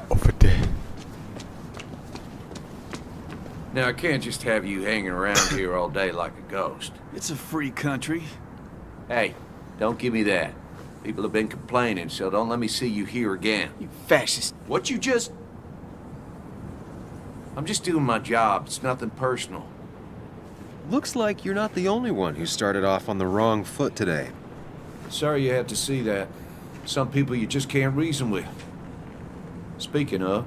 Speaker 2: Over there.
Speaker 16: Now, I can't just have you hanging around here all day like a ghost.
Speaker 5: It's a free country.
Speaker 16: Hey, don't give me that. People have been complaining, so don't let me see you here again.
Speaker 5: You fascist.
Speaker 16: What you just... I'm just doing my job. It's nothing personal.
Speaker 4: Looks like you're not the only one who started off on the wrong foot today.
Speaker 16: Sorry you had to see that. Some people you just can't reason with. Speaking of,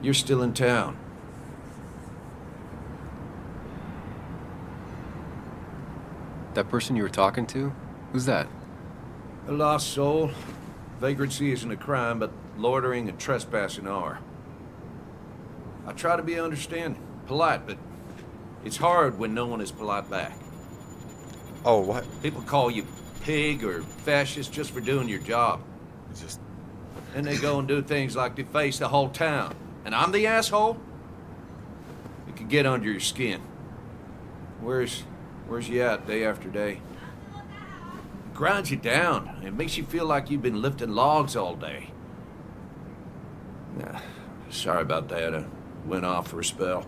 Speaker 16: you're still in town.
Speaker 1: That person you were talking to? Who's that?
Speaker 16: A lost soul. Vagrancy isn't a crime, but loitering and trespassing are. I try to be understanding, polite, but it's hard when no one is polite back.
Speaker 2: Oh, what?
Speaker 16: People call you pig or fascist just for doing your job.
Speaker 2: Just...
Speaker 16: And they go and do things like deface the whole town. And I'm the asshole? It can get under your skin. Where's you at day after day? It grinds you down. It makes you feel like you've been lifting logs all day. Nah, sorry about that. I went off for a spell.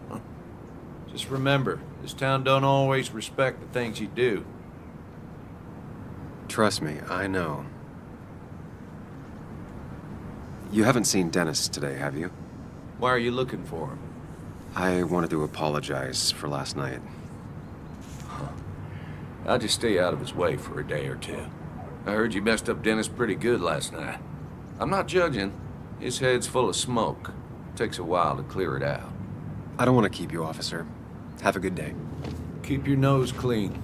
Speaker 16: Just remember, this town don't always respect the things you do.
Speaker 4: Trust me, I know. You haven't seen Dennis today, have you?
Speaker 16: Why are you looking for him?
Speaker 4: I wanted to apologize for last night.
Speaker 16: I'll just stay out of his way for a day or two. I heard you messed up Dennis pretty good last night. I'm not judging. His head's full of smoke. Takes a while to clear it out.
Speaker 4: I don't want to keep you, officer. Have a good day.
Speaker 16: Keep your nose clean.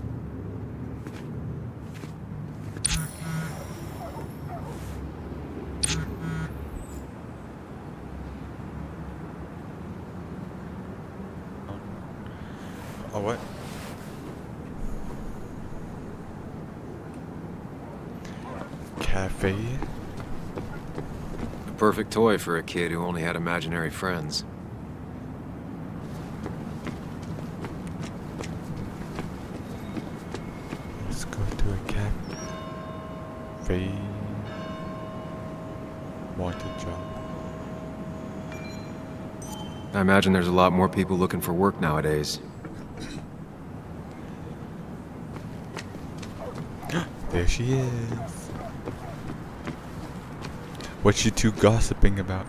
Speaker 2: Oh, what? Cafe?
Speaker 4: A perfect toy for a kid who only had imaginary friends.
Speaker 2: Let's go to a cafe. Water job.
Speaker 1: I imagine there's a lot more people looking for work nowadays.
Speaker 2: There she is. What you two gossiping about?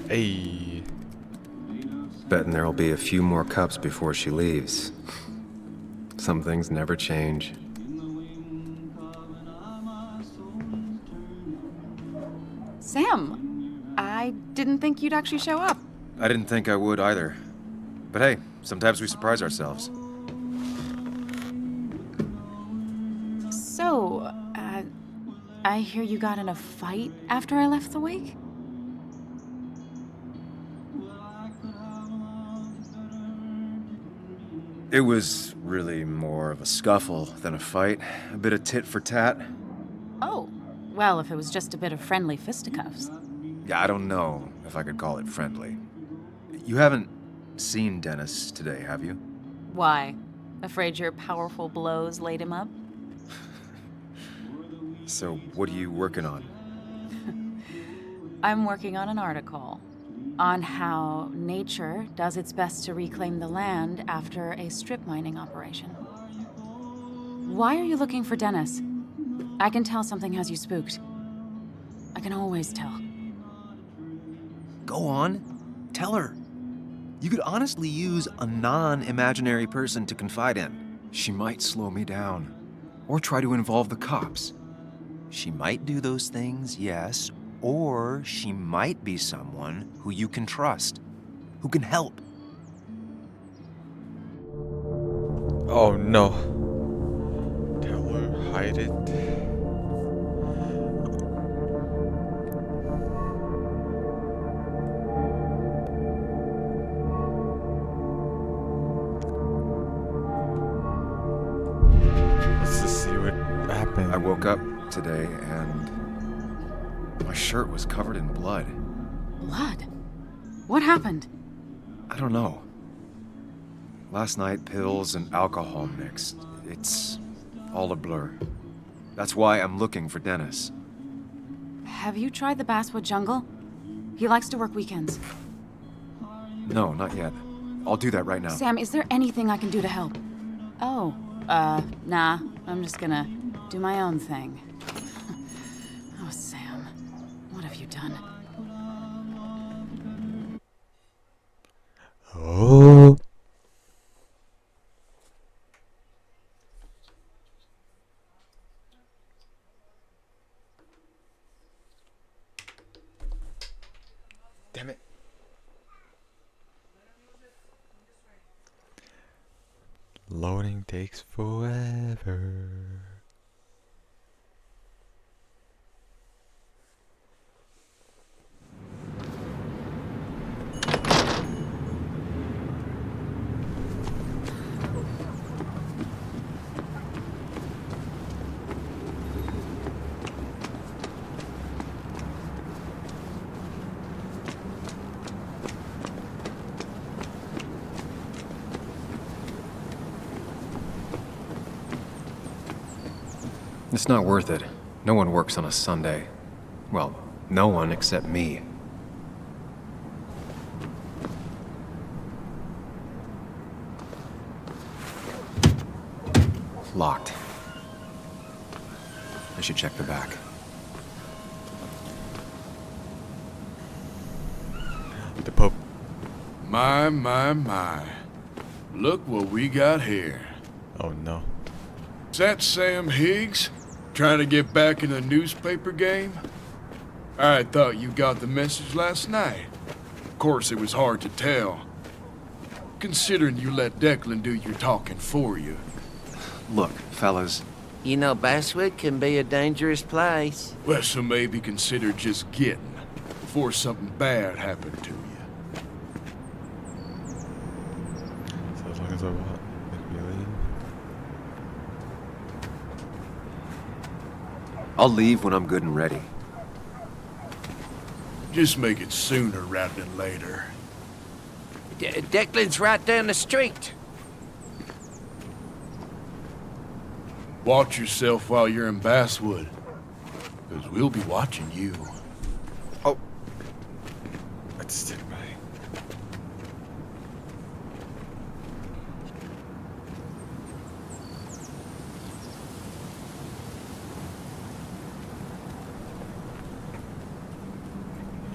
Speaker 2: Hey.
Speaker 1: Betting there'll be a few more cups before she leaves. Some things never change.
Speaker 17: Sam, I didn't think you'd actually show up.
Speaker 1: I didn't think I would either. But hey, sometimes we surprise ourselves.
Speaker 17: So, I hear you got in a fight after I left the wake?
Speaker 1: It was really more of a scuffle than a fight. A bit of tit for tat.
Speaker 17: Oh, well, if it was just a bit of friendly fisticuffs.
Speaker 1: Yeah, I don't know if I could call it friendly. You haven't seen Dennis today, have you?
Speaker 17: Why? Afraid your powerful blows laid him up?
Speaker 1: So, what are you working on?
Speaker 17: I'm working on an article on how nature does its best to reclaim the land after a strip mining operation. Why are you looking for Dennis? I can tell something has you spooked. I can always tell.
Speaker 1: Go on. Tell her. You could honestly use a non-imaginary person to confide in. She might slow me down. Or try to involve the cops. She might do those things, yes. Or she might be someone who you can trust. Who can help.
Speaker 2: Oh no. Tell her, hide it. Let's just see what happened.
Speaker 1: I woke up today and my shirt was covered in blood.
Speaker 17: Blood? What happened?
Speaker 1: I don't know. Last night, pills and alcohol mixed. It's all a blur. That's why I'm looking for Dennis.
Speaker 17: Have you tried the Basswood Jungle? He likes to work weekends.
Speaker 1: No, not yet. I'll do that right now.
Speaker 17: Sam, is there anything I can do to help? Oh, nah. I'm just gonna do my own thing. Oh, Sam. What have you done?
Speaker 2: Oh. Damn it. Loading takes forever.
Speaker 1: It's not worth it. No one works on a Sunday. Well, no one except me. Locked. I should check the back.
Speaker 2: The Pope.
Speaker 8: My. Look what we got here.
Speaker 2: Oh no.
Speaker 8: Is that Sam Higgs? Trying to get back in the newspaper game? I thought you got the message last night. Of course, it was hard to tell, considering you let Declan do your talking for you.
Speaker 1: Look, fellas.
Speaker 11: You know, Basswood can be a dangerous place.
Speaker 8: Well, so maybe consider just getting before something bad happened to you.
Speaker 2: So as long as I want, let me leave.
Speaker 1: I'll leave when I'm good and ready.
Speaker 8: Just make it sooner rather than later.
Speaker 11: Declan's right down the street.
Speaker 8: Watch yourself while you're in Basswood, because we'll be watching you.
Speaker 2: Oh. I just did right.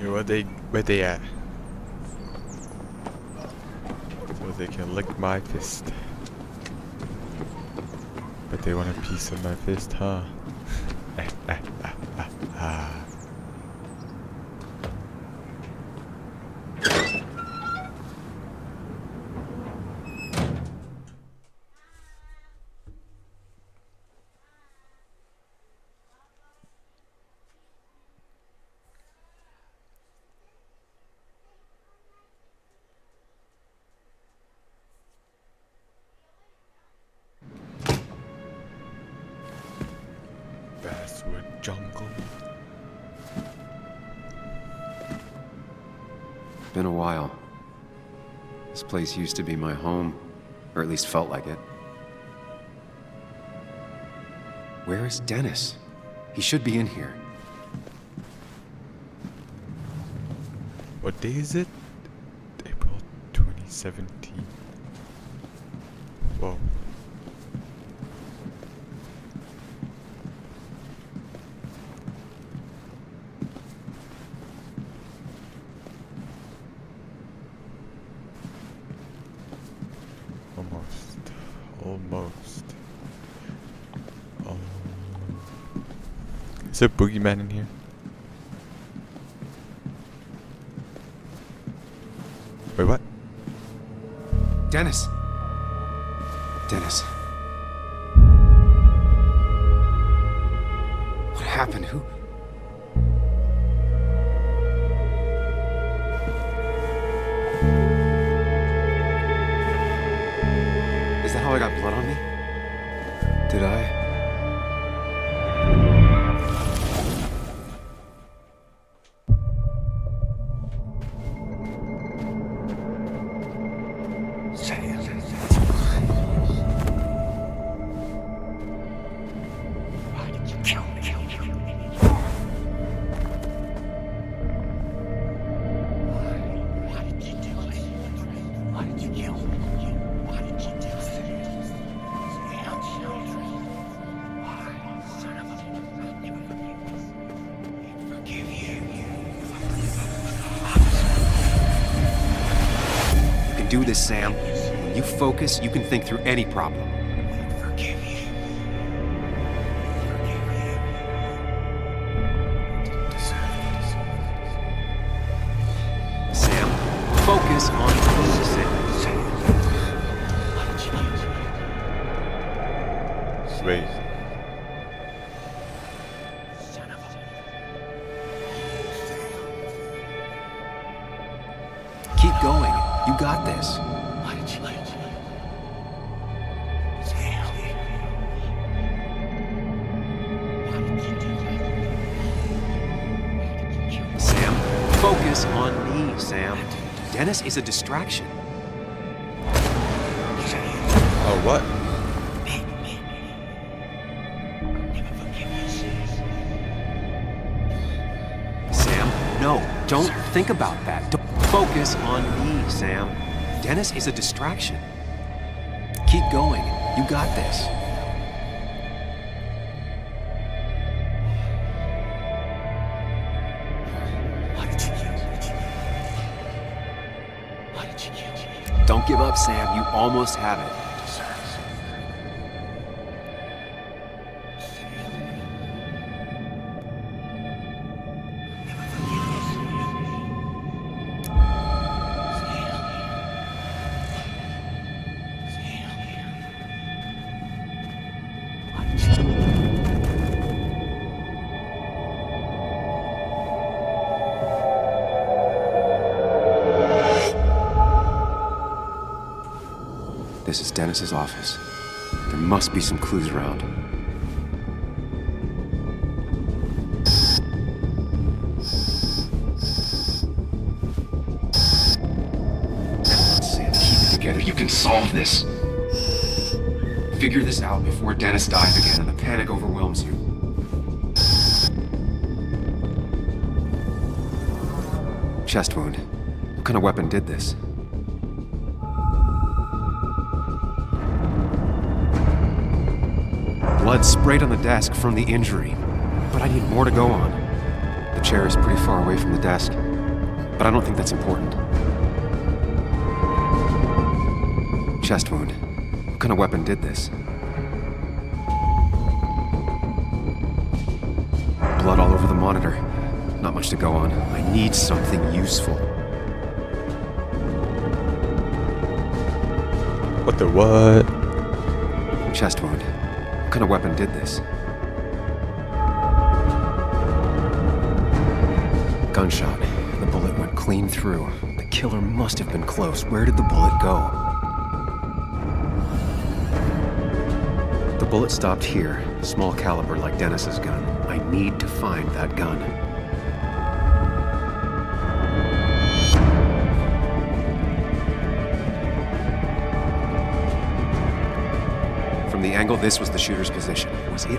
Speaker 2: Yo, where they at? So they can lick my fist. But they want a piece of my fist, huh? Basswood Jungle.
Speaker 1: Been a while. This place used to be my home, or at least felt like it. Where is Dennis? He should be in here.
Speaker 2: What day is it? April 2017. Whoa. Almost. Is there a boogeyman in here? Wait, what?
Speaker 1: Dennis! Dennis. What happened? Who? Is that how I got blood on me? Did I? Do this, Sam. When you focus, you can think through any problem. Sam, focus on Sam.
Speaker 2: Wait.
Speaker 1: Keep going. You got this. Sam, focus on me, Sam. Dennis is a distraction.
Speaker 2: Oh, what?
Speaker 4: Don't think about that. Don't focus on me, Sam. Dennis is a distraction. Keep going. You got this. Don't give up, Sam. You almost have it. This is Dennis's office. There must be some clues around. Sam, keep it together. You can solve this. Figure this out before Dennis dies again and the panic overwhelms you. Chest wound. What kind of weapon did this? Blood sprayed on the desk from the injury, but I need more to go on. The chair is pretty far away from the desk, but I don't think that's important. Chest wound. What kind of weapon did this? Blood all over the monitor. Not much to go on. I need something useful.
Speaker 2: What the what?
Speaker 4: Chest wound. What kind of weapon did this? Gunshot. The bullet went clean through. The killer must have been close. Where did the bullet go? The bullet stopped here. Small caliber like Dennis's gun. I need to find that gun. From the angle, this was the shooter's position. Was it me?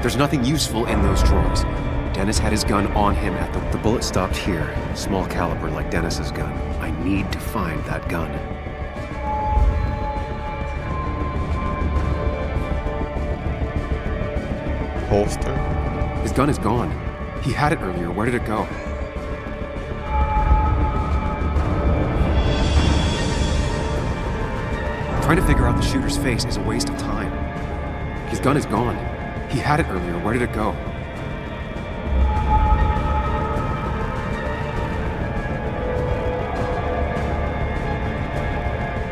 Speaker 4: There's nothing useful in those drawers. Dennis had his gun on him at the bullet stopped here. Small caliber like Dennis's gun. I need to find that gun.
Speaker 2: Holster?
Speaker 4: His gun is gone. He had it earlier. Where did it go? Trying to figure out the shooter's face is a waste of time. His gun is gone. He had it earlier. Where did it go?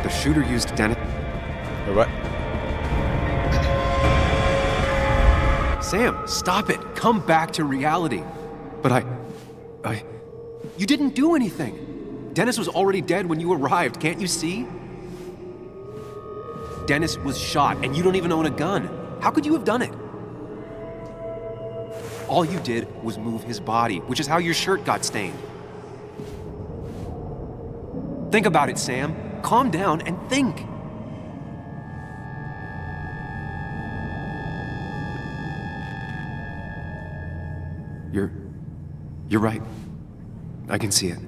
Speaker 4: The shooter used Dennis.
Speaker 2: What?
Speaker 4: Sam, stop it. Come back to reality. But you didn't do anything. Dennis was already dead when you arrived. Can't you see? Dennis was shot, and you don't even own a gun. How could you have done it? All you did was move his body, which is how your shirt got stained. Think about it, Sam. Calm down and think. You're right. I can see it.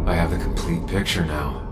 Speaker 4: I have the complete picture now.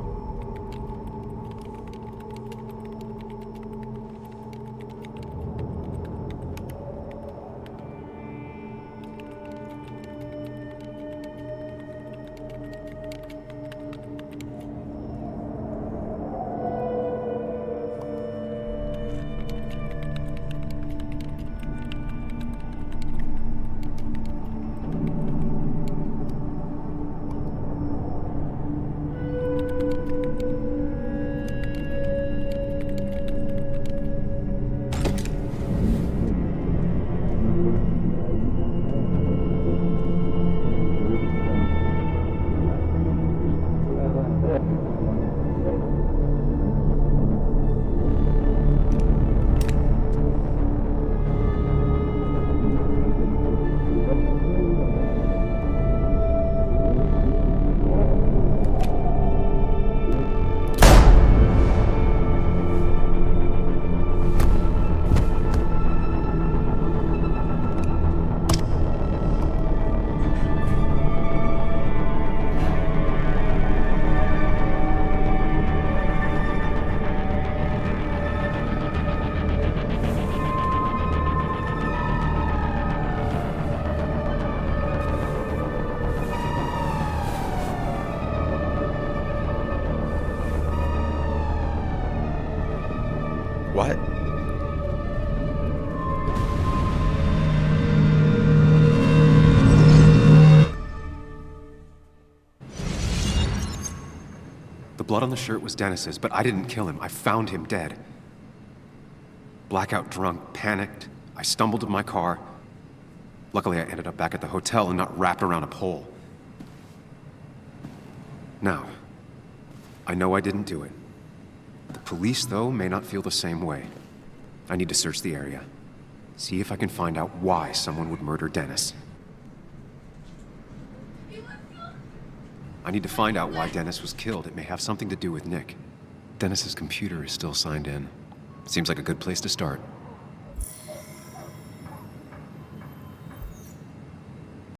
Speaker 2: What?
Speaker 1: The blood on the shirt was Dennis's, but I didn't kill him. I found him dead. Blackout drunk, panicked. I stumbled to my car. Luckily, I ended up back at the hotel and not wrapped around a pole. Now, I know I didn't do it. The police, though, may not feel the same way. I need to search the area. See if I can find out why someone would murder Dennis. I need to find out why Dennis was killed. It may have something to do with Nick. Dennis's computer is still signed in. Seems like a good place to start.